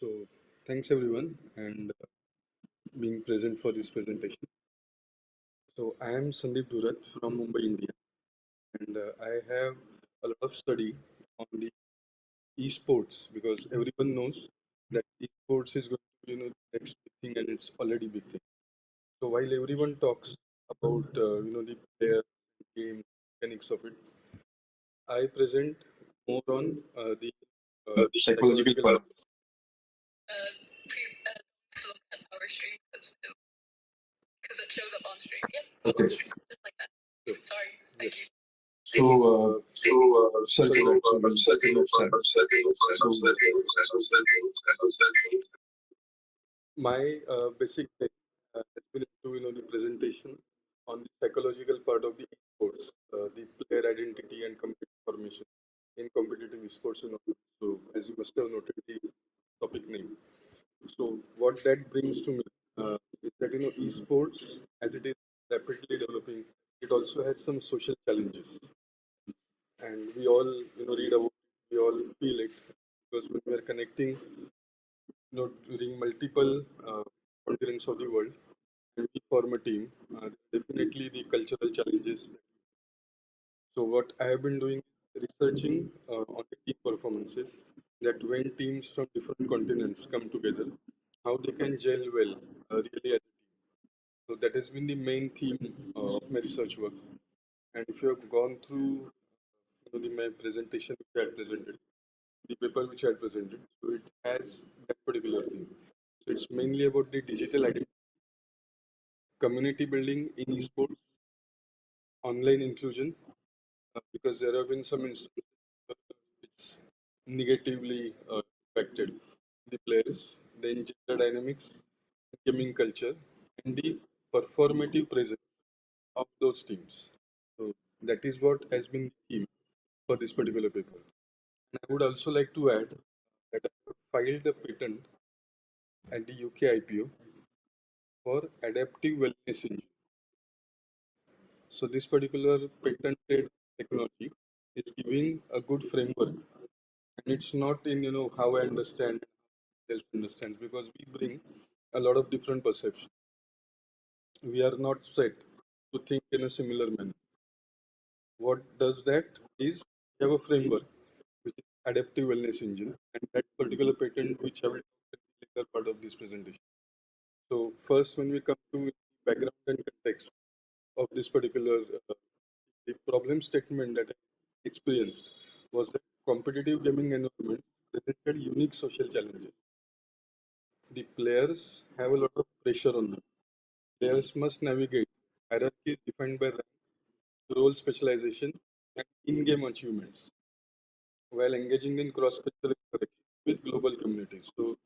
So, thanks everyone and being present for this presentation. So, I am Sandip Dhurat from Mumbai, India, and I have a lot of study on the esports because everyone knows that esports is going to be the next big thing and it's already big thing. So, while everyone talks about the player game mechanics of it, I present more on the Psychological psychological part. part. Look at our stream because it shows up on stream. Yep. Okay. Just like that. Sure. Sorry. Thank Yes. you. Sorry for that. So let's start. My basic thing has been into the presentation on the psychological part of the esports, the player identity and competitive formation in competitive esports. So as you must have noted the topic name. So what that brings to me is that esports as it is rapidly developing, it also has some social challenges, and we all read about it, we all feel it because when we are connecting during multiple continents of the world and we form a team, definitely the cultural challenges. So what I have been doing is researching on the team performances, that when teams from different continents come together, how they can gel well really as a team. So that has been the main theme of my research work. And if you have gone through my presentation which I had presented, the paper which I had presented, so it has that particular thing. So it's mainly about the digital identity, community building in esports, online inclusion, because there have been some instances which negatively impacted the players, then gender dynamics, gaming culture, and the performative presence of those teams. So that is what has been the theme for this particular paper. And I would also like to add that I have filed a patent at the UK IPO for adaptive wellness engine. So this particular patented technology is giving a good framework, and it's not in how I understand, else understands, because we bring a lot of different perceptions. We are not set to think in a similar manner. What does that is we have a framework which is adaptive wellness engine, and that particular patent which I will talk in the later part of this presentation. So first, when we come to background and context of this particular the problem statement that I experienced was that competitive gaming environments presented unique social challenges. The players have a lot of pressure on them. Players must navigate hierarchies defined by rank, role specialization, and in-game achievements while engaging in cross-cultural interaction with global communities. So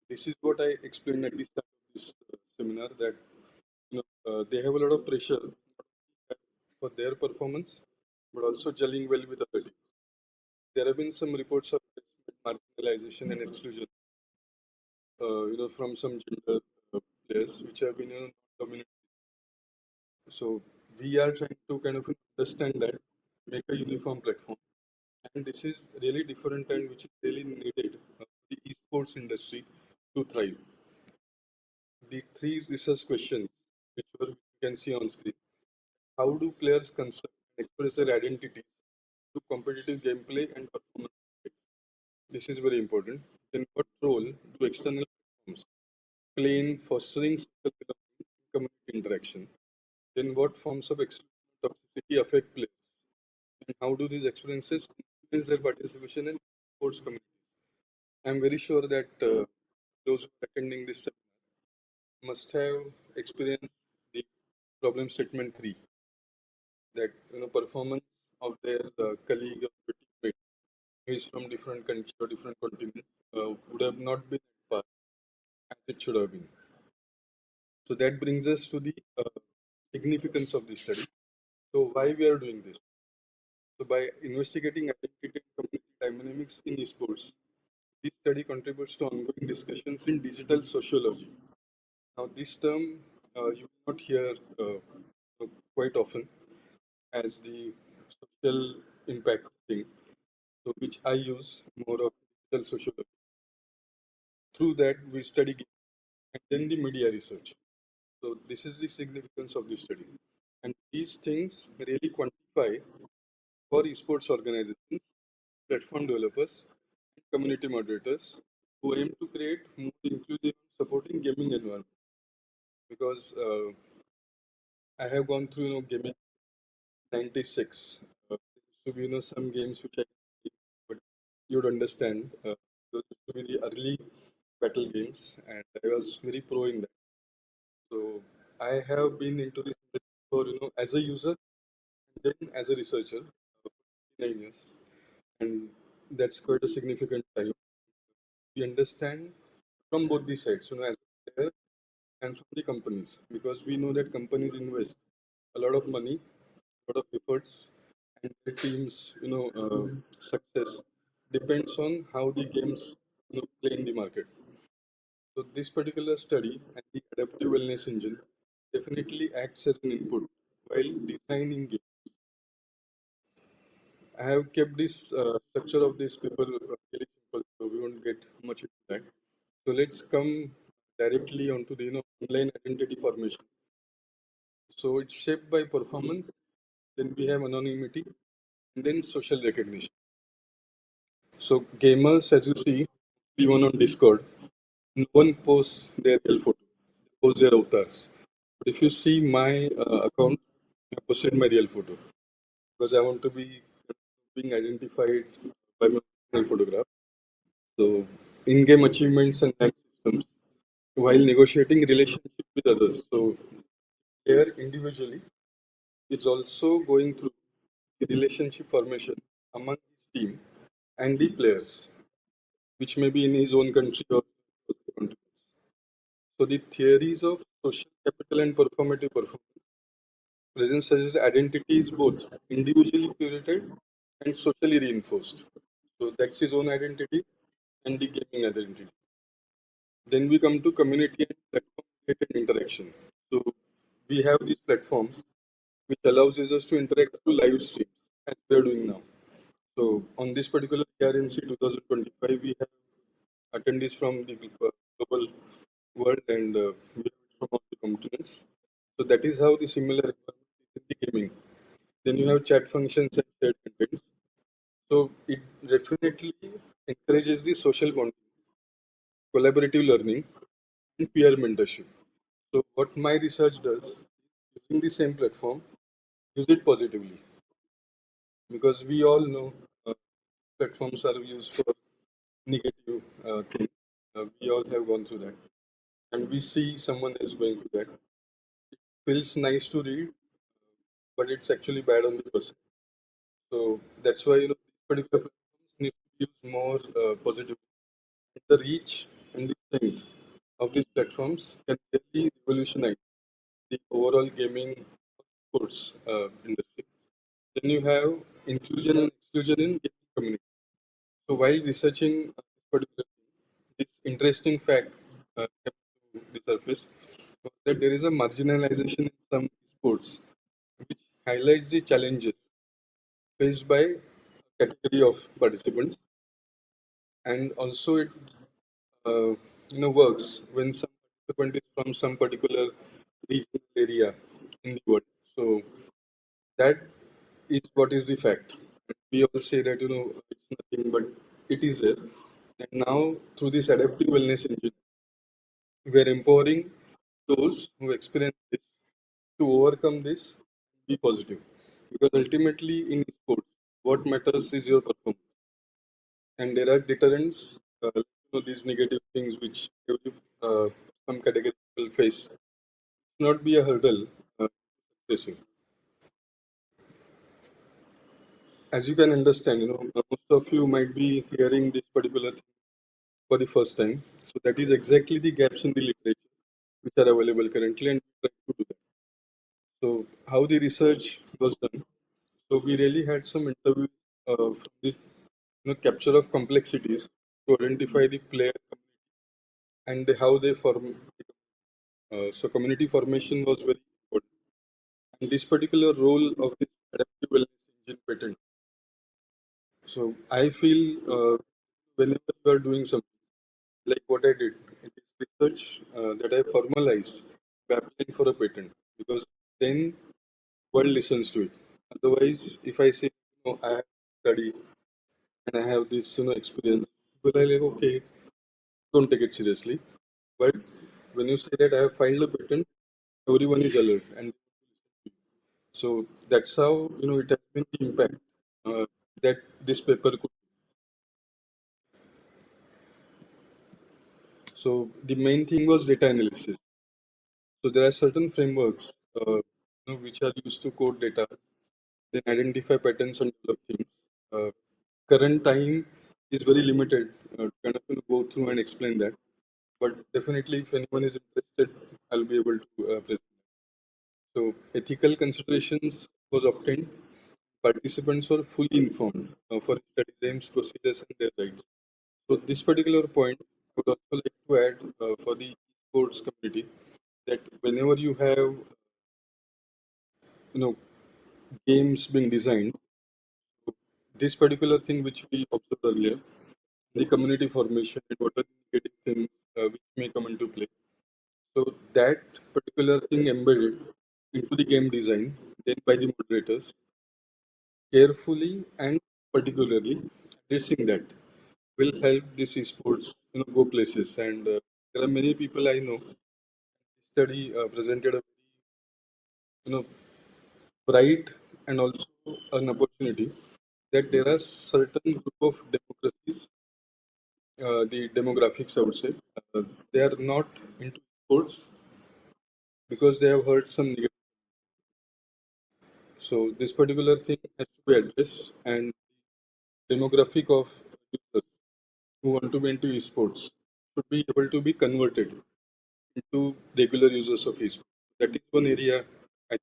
this is what I explained at the start of this seminar, that they have a lot of pressure for their performance, but also gelling well with other teams. There have been some reports of marginalization and exclusion, from some gender players which have been dominant. So we are trying to kind of understand that, make a uniform platform, and this is really different and which is really needed for the esports industry to thrive. The three research questions which you can see on screen: how do players construct and express their identities to competitive gameplay and performance? This is very important. Then, what role do external platforms play in fostering social belonging and community interaction? Then, what forms of exclusion and toxicity affect players? And how do these experiences influence their participation in sports communities? I'm very sure that those who are attending this seminar must have experienced the problem statement 3, that performance of their colleague or teammate who is from different country or different continent would have not been as far as it should have been. So that brings us to the significance of this study. So why we are doing this? So by investigating identity and community dynamics in esports, this study contributes to ongoing discussions in digital sociology. Now, this term you will not hear quite often as the social impact thing, so which I use more of digital sociology. through that we study and then the media research. So this is the significance of this study. And these things really quantify for esports organizations, platform developers, community moderators who aim to create more inclusive, supporting gaming environment. Because I have gone through gaming 96. So some games which I but you'd understand those used to be the early battle games, and I was very pro in that. So I have been into this for as a user and then as a researcher for 9 years, and that's quite a significant time. We understand from both the sides, as a player and from the companies, because we know that companies invest a lot of money, a lot of efforts, and the team's success depends on how the games play in the market. So this particular study and the adaptive wellness engine definitely acts as an input while designing games. I have kept this structure of this paper really simple, so we won't get much into that. So let's come directly onto the online identity formation. So it's shaped by performance, then we have anonymity, and then social recognition. So gamers, as you see, even on Discord, no one posts their real photo, they post their avatars. But if you see my account, I posted my real photo because I want to be being identified by my personal photograph. So in-game achievements and rank systems while negotiating relationship with others. So here individually is also going through the relationship formation among his team and the players, which may be in his own country or other countries. So the theories of social capital and performative performance present suggests identity is both individually curated and socially reinforced. So that's his own identity and the gaming identity. Then we come to community and platform related interaction. So we have these platforms which allows users to interact through live streams as we are doing now. So on this particular ERNC 2025, we have attendees from the global world and we have it from all the continents. So that is how the similar environment is in the gaming. Then you have chat functions and shared contents. So it definitely encourages the social bonding, collaborative learning, and peer mentorship. So what my research does, using the same platform, use it positively because we all know platforms are used for negative things. We all have gone through that, and we see someone else going through that. Feels nice to read, but it's actually bad on the person. So that's why these particular platforms need to use more positive. The reach and the strength of these platforms can really revolutionize the overall gaming sports industry. Then you have inclusion and exclusion in gaming community. So while researching this particular thing, this interesting fact came to the surface was that there is a marginalization in some sports, which highlights the challenges faced by a category of participants, and also it uh, works when some participant is from some particular regional area in the world. So that is what is the fact. We all say that it's nothing, but it is there. And now through this adaptive wellness engine, we are empowering those who experience this to overcome this, be positive. Because ultimately in sports, what matters is your performance. And there are deterrents, these negative things which every, some category will face. Not be a hurdle facing. As you can understand, most of you might be hearing this particular thing for the first time. So that is exactly the gaps in the literature which are available currently, and we try to do that. So how the research was done. So we really had some interviews from the capture of complexities to identify the player and how they form. So community formation was very important. And this particular role of this adaptive wellness engine patent. So I feel whenever you are doing something, like what I did. It is research that I formalized by applying for a patent, because then world listens to it. Otherwise, if I say, I have study and I have this, experience, people are like, okay, don't take it seriously. But when you say that I have filed a patent, everyone is alert, and so that's how it has been the impact that this paper could. So the main thing was data analysis. So there are certain frameworks which are used to code data, then identify patterns and develop things. Uh, Current time is very limited to kind of go through and explain that. But definitely, if anyone is interested, I'll be able to present. So ethical considerations was obtained. Participants were fully informed for study aims, procedures, and their rights. So this particular point, I would also like to add for the esports community that whenever you have you know games being designed, so this particular thing which we observed earlier, the community formation and what are the negative things which may come into play. So that particular thing embedded into the game design, then by the moderators, carefully and particularly addressing that will help this esports go places. And there are many people I know. Study presented a you know bright and also an opportunity that there are certain group of democracies, the demographics I would say, they are not into sports because they have heard some negative. So this particular thing has to be addressed, and demographic of users who want to be into esports should be able to be converted into regular users of esports. That is one area I think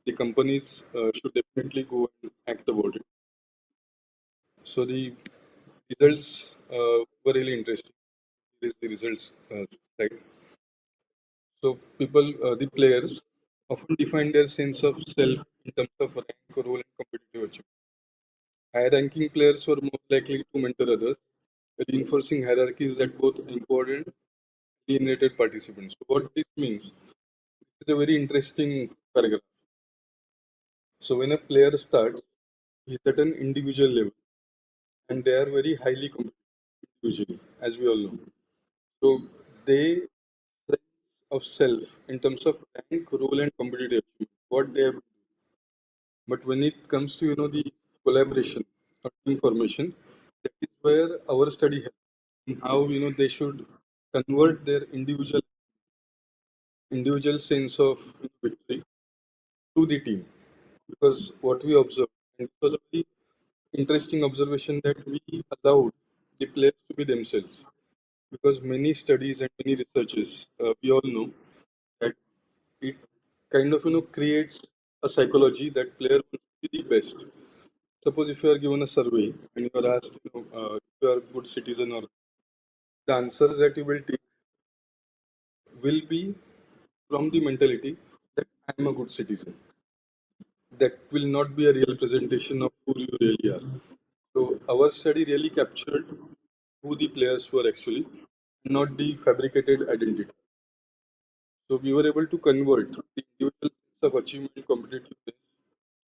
the companies should definitely go and act about it. So the results were really interesting. This is the results side. So people, the players, often define their sense of self in terms of rank, role, and competitive achievement. High-ranking players were more likely to mentor others, reinforcing hierarchies that both empowered and alienated participants. So what this means is a very interesting paragraph. So when a player starts, he's at an individual level, and they are very highly competitive usually, as we all know. So they sense of self in terms of rank, role, and competitive achievement, what they have. But when it comes to the collaboration or team formation, that is where our study helps in how they should convert their individual sense of victory to the team. Because what we observed, and it was a very interesting observation, that we allowed the players to be themselves. Because many studies and many researches, we all know that it kind of creates a psychology that player wants to be the best. Suppose if you are given a survey and you are asked, if you are a good citizen, or the answers that you will take will be from the mentality that I am a good citizen. That will not be a real presentation of who you really are. So our study really captured who the players were actually, not the fabricated identity. So we were able to convert the individual sense of achievement, competitiveness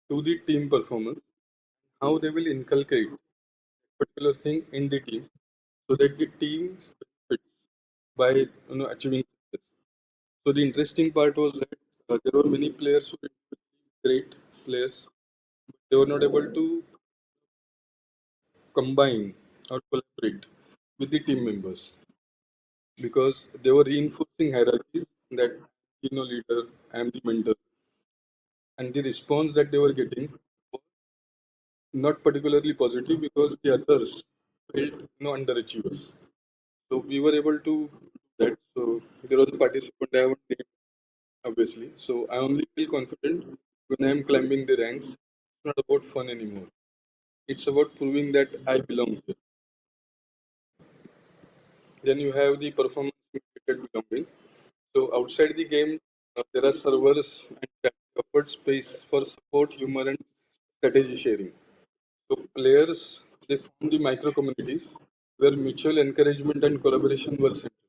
to the team performance, how they will inculcate particular thing in the team so that the team benefits by achieving success. So the interesting part was that there were many players who were great players, but they were not able to combine or collaborate with the team members because they were reinforcing hierarchies that leader, I am the mentor, and the response that they were getting was not particularly positive because the others felt underachievers. So we were able to do that. So there was a participant I haven't named, obviously. So I only feel confident when I am climbing the ranks. It's not about fun anymore. It's about proving that I belong here. Then you have the performance related belonging. So outside the game, there are servers and that offered space for support, humor, and strategy sharing. So players, they form the micro communities where mutual encouragement and collaboration were central.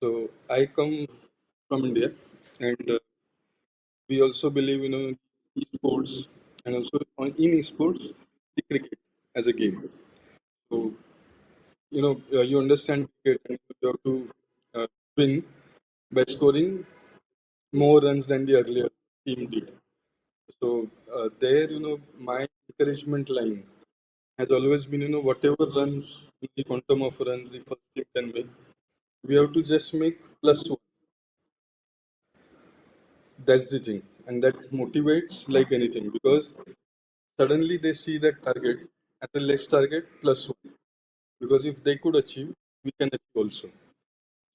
So I come from India, and we also believe esports, and also in esports the cricket as a game. So you understand cricket, and you have to uh, win by scoring more runs than the earlier team did. So there, my encouragement line has always been, whatever runs, the quantum of runs the first team can make, we have to just make plus one. That's the thing, and that motivates like anything, because suddenly they see that target as a less target plus one. Because if they could achieve, we can achieve also.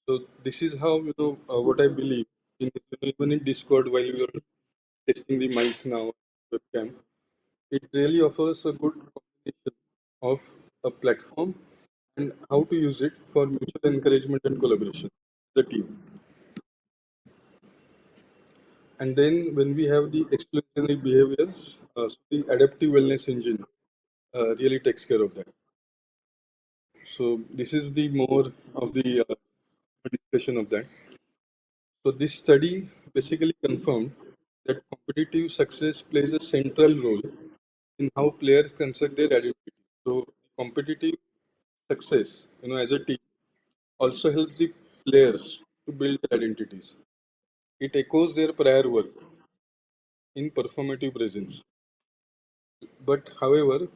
So this is how what I believe in, even in Discord while we are testing the mic now, webcam. It really offers a good combination of a platform and how to use it for mutual encouragement and collaboration, the team. And then when we have the exclusionary behaviors, so the adaptive wellness engine really takes care of that. So this is the more of the discussion of that. So this study basically confirmed that competitive success plays a central role in how players construct their identity. So competitive success, as a team, also helps the players to build their identities. It echoes their prior work in performative presence. But however,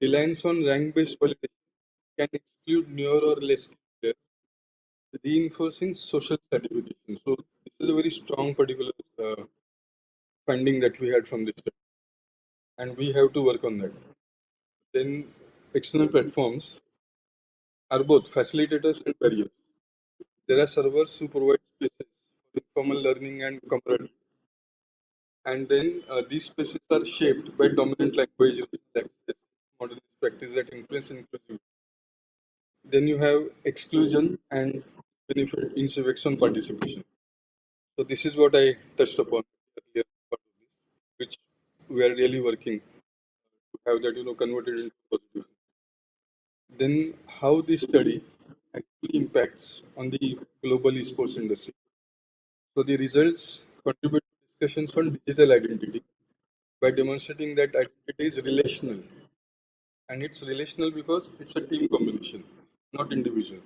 reliance on rank-based validation can exclude newer or less skilled players, reinforcing social stratification. So this is a very strong particular finding that we had from this study, and we have to work on that. Then external platforms are both facilitators and barriers. There are servers who provide spaces for informal learning and camaraderie. And then these spaces are shaped by dominant language, access, modern practice that influence inclusivity. Then you have exclusion and benefit in civics on participation. So this is what I touched upon earlier part of this, which we are really working to have that converted into positive. Then how this study actually impacts on the global esports industry. So the results contribute to discussions on digital identity by demonstrating that identity is relational, and it's relational because it's a team combination, not individual.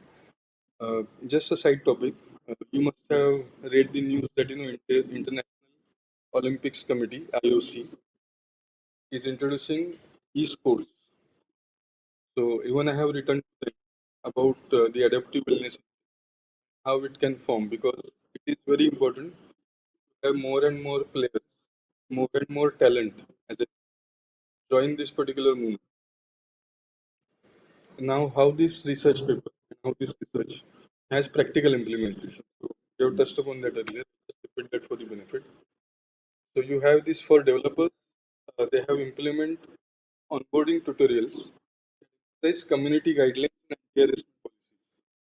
Just a side topic, you must have read the news that International Olympics Committee (IOC) is introducing esports. So even I have written to them about the adaptive wellness, how it can form, because it is very important to have more and more players, more and more talent as they join this particular movement. Now, how this research paper, how this research has practical implementation. So you have touched upon that earlier. Repeat that for the benefit. So you have this for developers. They have implement onboarding tutorials, place community guidelines and KRS policies.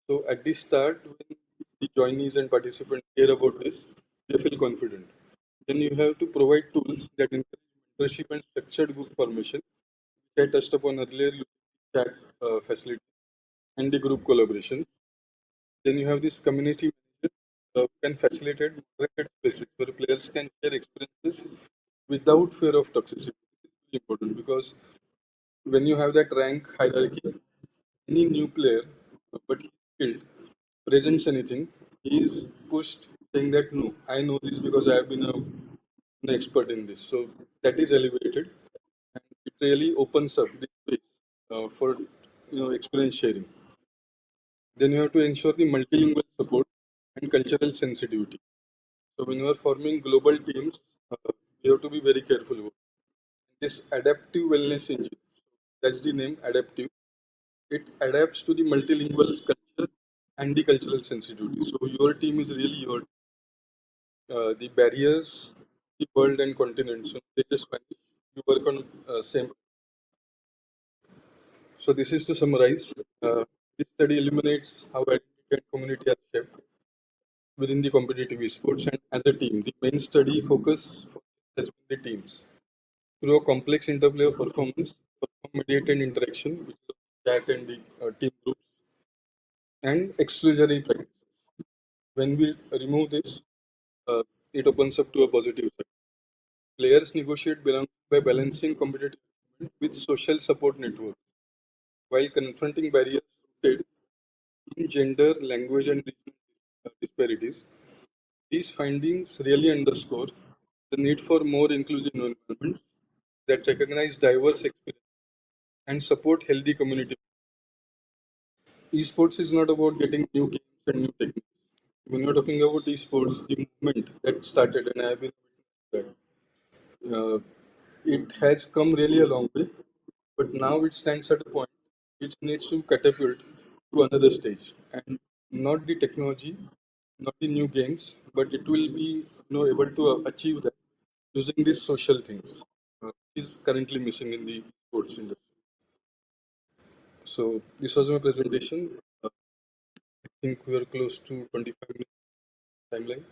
So at the start, when the joinees and participants hear about this, they feel confident. Then you have to provide tools that encourage mentorship and structured group formation, which I touched upon earlier, using chat facility and the group collaboration. Then you have this community manager who can facilitate moderated spaces where players can share experiences without fear of toxicity. It's important because when you have that rank hierarchy, any new player, but he's skilled, presents anything, he is pushed saying that no, I know this because I have been an expert in this. So that is elevated, and it really opens up the space for experience sharing. Then you have to ensure the multilingual support and cultural sensitivity. So when you are forming global teams, you have to be very careful about this adaptive wellness engine. That's the name, adaptive. It adapts to the multilingual culture and the cultural sensitivity. So your team is really your the barriers, the world and continent. So they just vanish. You work on same. So this is to summarize. This study illuminates how identity and community are shaped within the competitive esports and as a team. The main study focus has been the teams through a complex interplay of performance, perform mediated interaction, which is chat and the team groups, and exclusionary practices. When we remove this, uh, it opens up to a positive side. Players negotiate by balancing competitive with social support networks while confronting barriers rooted in gender, language, and regional disparities. These findings really underscore the need for more inclusive environments that recognize diverse experiences and support healthy community. Esports is not about getting new games and new techniques. When you're talking about esports, the movement that started, and I have been that, uh, it has come really a long way, but now it stands at a point which needs to catapult to another stage, and not the technology, not the new games, but it will be able to achieve that using these social things. Is currently missing in the sports industry. So this was my presentation. I think we are close to 25 minutes timeline.